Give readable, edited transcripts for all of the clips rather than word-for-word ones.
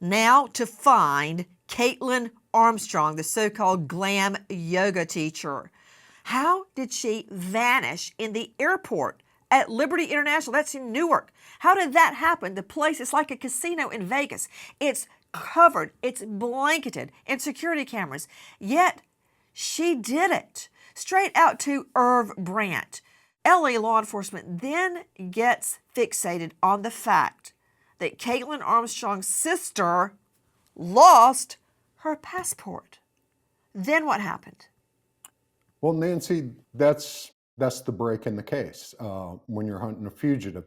now to find Caitlin Armstrong, the so-called Glam yoga teacher. How did she vanish in the airport at Liberty International? That's in Newark. How did that happen? The place is like a casino in Vegas. It's covered, it's blanketed in security cameras. Yet she did it. Straight out to Irv Brandt. LA law enforcement then gets fixated on the fact that Caitlin Armstrong's sister lost her passport. Then what happened? Well, Nancy, that's the break in the case. When you're hunting a fugitive,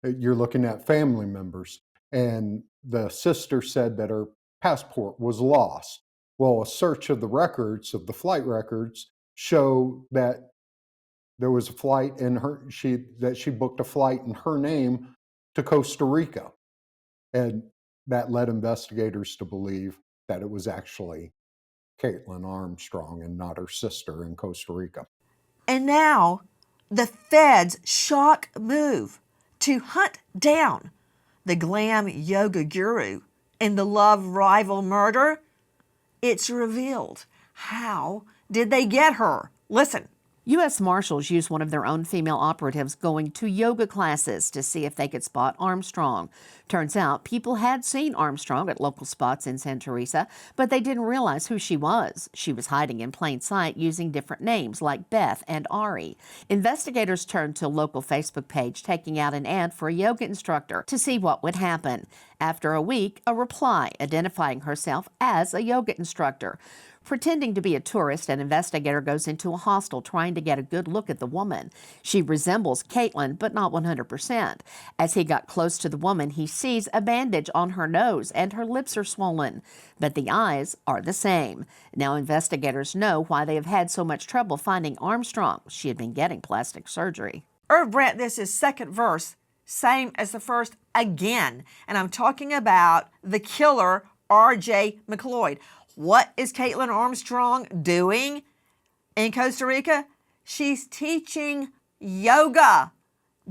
you're looking at family members, and the sister said that her passport was lost. Well, a search of the records, of the flight records, show that there was a flight in she booked a flight in her name to Costa Rica. And that led investigators to believe that it was actually Caitlin Armstrong and not her sister in Costa Rica. And now the feds' shock move to hunt down the Glam yoga guru in the love rival murder. It's revealed. How did they get her? Listen. U.S. Marshals used one of their own female operatives going to yoga classes to see if they could spot Armstrong. Turns out people had seen Armstrong at local spots in Santa Teresa, but they didn't realize who she was. She was hiding in plain sight using different names like Beth and Ari. Investigators turned to a local Facebook page taking out an ad for a yoga instructor to see what would happen. After a week, a reply identifying herself as a yoga instructor. Pretending to be a tourist, an investigator goes into a hostel trying to get a good look at the woman. She resembles Caitlin, but not 100%. As he got close to the woman, he sees a bandage on her nose and her lips are swollen, but the eyes are the same. Now investigators know why they have had so much trouble finding Armstrong. She had been getting plastic surgery. Irv Brandt, this is second verse, same as the first again. And I'm talking about the killer, R.J. McLeod. What is Caitlin Armstrong doing in Costa Rica? She's teaching yoga.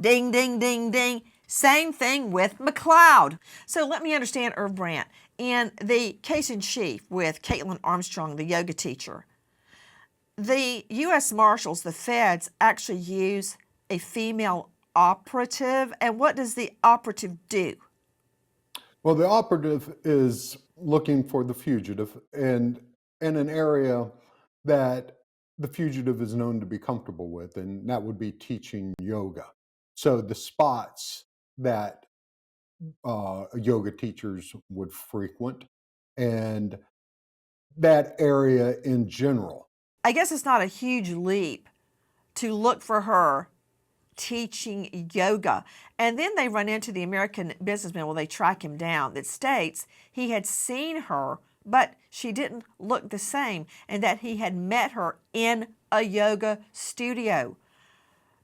Ding, ding, ding, ding. Same thing with McLeod. So let me understand Irv Brandt. In the case in chief with Caitlin Armstrong, the yoga teacher, the U.S. Marshals, the feds, actually use a female operative. And what does the operative do? Well, the operative is looking for the fugitive and in an area that the fugitive is known to be comfortable with, and that would be teaching yoga. So the spots that yoga teachers would frequent and that area in general. I guess it's not a huge leap to look for her teaching yoga. And then they run into the American businessman, well, they track him down, that states he had seen her, but she didn't look the same, and that he had met her in a yoga studio.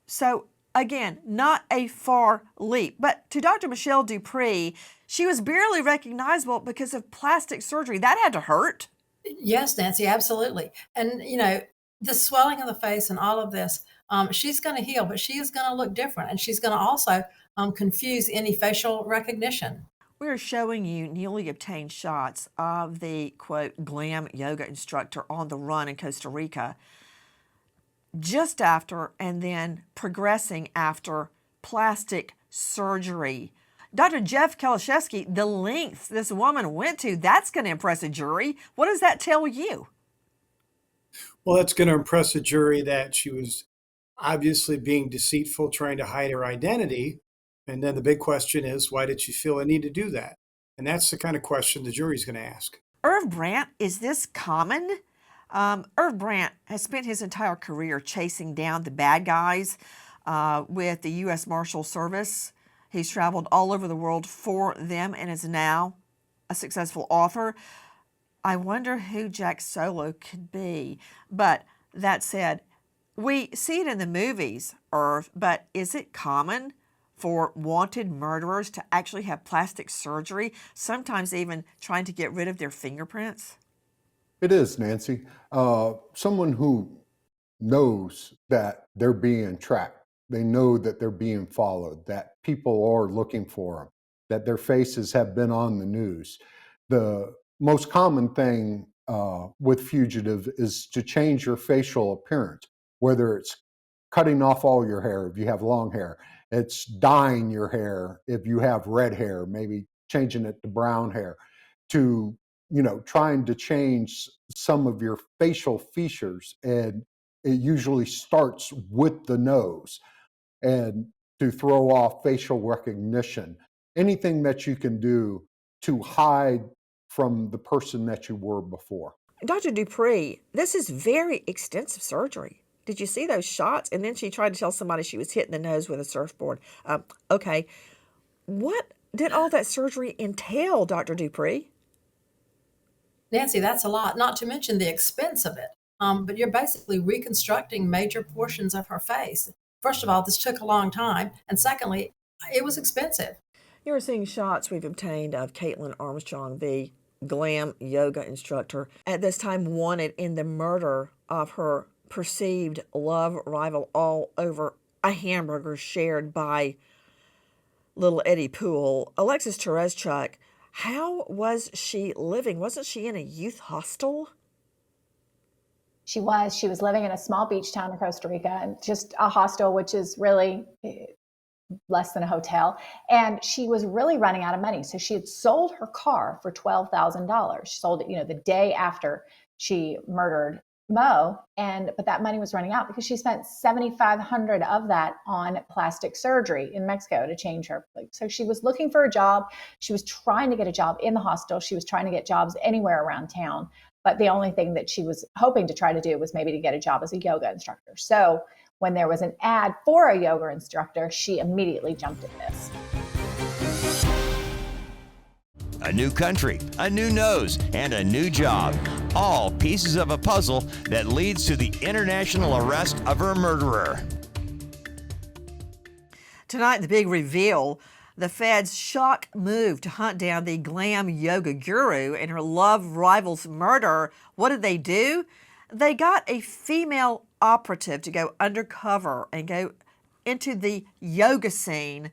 So again, not a far leap. But to Dr. Michelle Dupree, she was barely recognizable because of plastic surgery. That had to hurt. Yes, Nancy, absolutely. And, the swelling of the face and all of this, she's going to heal, but she is going to look different. And she's going to also confuse any facial recognition. We're showing you newly obtained shots of the, quote, Glam yoga instructor on the run in Costa Rica just after and then progressing after plastic surgery. Dr. Jeff Kalashevsky, the lengths this woman went to, that's going to impress a jury. What does that tell you? Well, that's going to impress a jury that she was obviously being deceitful, trying to hide her identity. And then the big question is, why did she feel a need to do that? And that's the kind of question the jury's going to ask. Irv Brandt, is this common? Irv Brandt has spent his entire career chasing down the bad guys with the U.S. Marshal Service. He's traveled all over the world for them and is now a successful author. I wonder who Jack Solo could be. But that said, we see it in the movies, Irv, but is it common for wanted murderers to actually have plastic surgery, sometimes even trying to get rid of their fingerprints? It is, Nancy. Someone who knows that they're being tracked, they know that they're being followed, that people are looking for them, that their faces have been on the news. The most common thing with fugitive is to change your facial appearance, whether it's cutting off all your hair if you have long hair, it's dyeing your hair if you have red hair, maybe changing it to brown hair, to trying to change some of your facial features, and it usually starts with the nose, and to throw off facial recognition, anything that you can do to hide from the person that you were before. Dr. Dupree, this is very extensive surgery. Did you see those shots? And then she tried to tell somebody she was hitting the nose with a surfboard. Okay, what did all that surgery entail, Dr. Dupree? Nancy, that's a lot, not to mention the expense of it. But you're basically reconstructing major portions of her face. First of all, this took a long time. And secondly, it was expensive. You are seeing shots we've obtained of Caitlin Armstrong, the Glam yoga instructor, at this time wanted in the murder of her perceived love rival, all over a hamburger shared by little Eddie Poole. Alexis Tereszchuk, how was she living? Wasn't she in a youth hostel? She was. She was living in a small beach town in Costa Rica, and just a hostel, which is really less than a hotel. And she was really running out of money. So she had sold her car for $12,000. She sold it, the day after she murdered Mo. But that money was running out because she spent $7,500 of that on plastic surgery in Mexico to change her. So she was looking for a job. She was trying to get a job in the hostel. She was trying to get jobs anywhere around town. But the only thing that she was hoping to try to do was maybe to get a job as a yoga instructor. So when there was an ad for a yoga instructor, she immediately jumped at this. A new country, a new nose, and a new job. All pieces of a puzzle that leads to the international arrest of her murderer. Tonight, the big reveal. The Fed's shock move to hunt down the glam yoga guru and her love rival's murder. What did they do? They got a female operative to go undercover and go into the yoga scene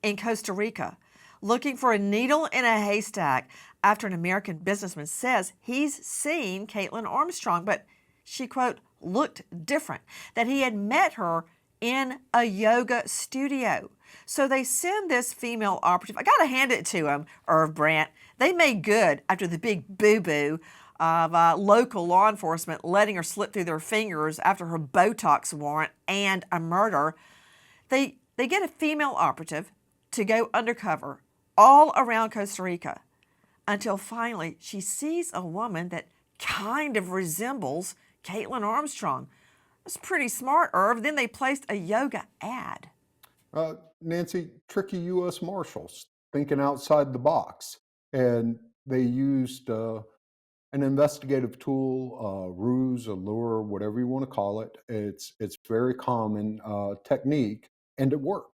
in Costa Rica, looking for a needle in a haystack after an American businessman says he's seen Caitlin Armstrong, but she, quote, looked different, that he had met her in a yoga studio. So they send this female operative. I got to hand it to them, Irv Brandt. They made good after the big boo-boo of local law enforcement letting her slip through their fingers after her Botox warrant and a murder. They get a female operative to go undercover all around Costa Rica until finally she sees a woman that kind of resembles Caitlin Armstrong. That's pretty smart, Irv. Then they placed a yoga ad. Nancy, tricky U.S. Marshals thinking outside the box. And they used an investigative tool, ruse, allure, whatever you want to call it. It's very common technique, and it worked.